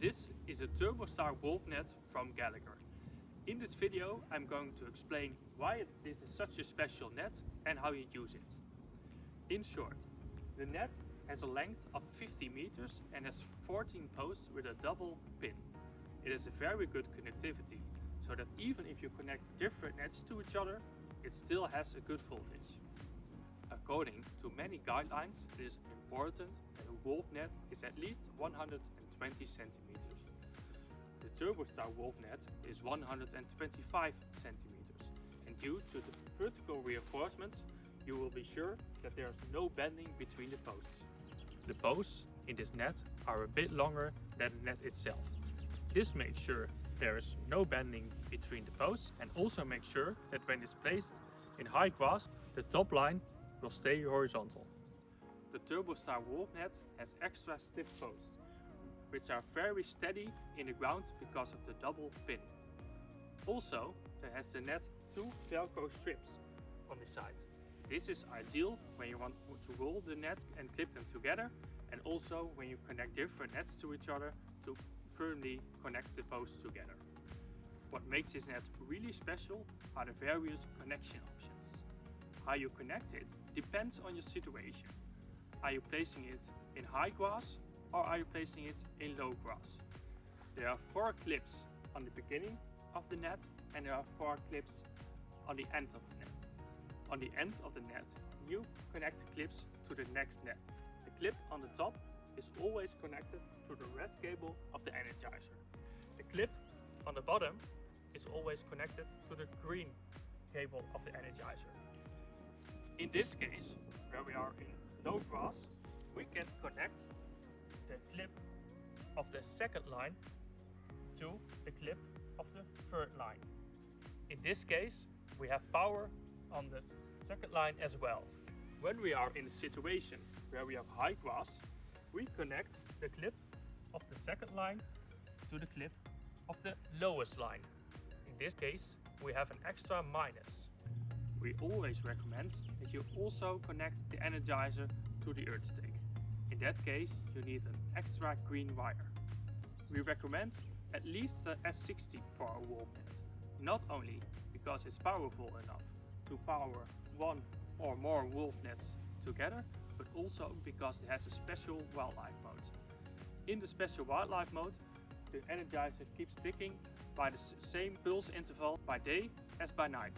This is a TurboStar Wolf Net from Gallagher. In this video I'm going to explain why this is such a special net and how you use it. In short, the net has a length of 50 meters and has 14 posts with a double pin. It has a very good connectivity, so that even if you connect different nets to each other, it still has a good voltage. According to many guidelines, it is important that a wolf net is at least 120 centimeters. The TurboStar Wolf Net is 125 centimeters, and due to the vertical reinforcements, you will be sure that there is no bending between the posts. The posts in this net are a bit longer than the net itself. This makes sure there is no bending between the posts and also makes sure that when it's placed in high grass, the top line will stay horizontal. The TurboStar Wolf Net has extra stiff posts, which are very steady in the ground because of the double pin. Also, there has the net two Velcro strips on the side. This is ideal when you want to roll the net and clip them together, and also when you connect different nets to each other to firmly connect the posts together. What makes this net really special are the various connection options. How you connect it depends on your situation. Are you placing it in high grass or are you placing it in low grass? There are 4 clips on the beginning of the net and there are 4 clips on the end of the net. On the end of the net, you connect the clips to the next net. The clip on the top is always connected to the red cable of the energizer. The clip on the bottom is always connected to the green cable of the energizer. In this case, where we are in low grass, we can connect the clip of the second line to the clip of the third line. In this case, we have power on the second line as well. When we are in a situation where we have high grass, we connect the clip of the second line to the clip of the lowest line. In this case, we have an extra minus. We always recommend that you also connect the energizer to the earth stake. In that case, you need an extra green wire. We recommend at least a S60 for our wolf net, not only because it's powerful enough to power one or more wolf nets together, but also because it has a special wildlife mode. In the special wildlife mode, the energizer keeps ticking by the same pulse interval by day as by night.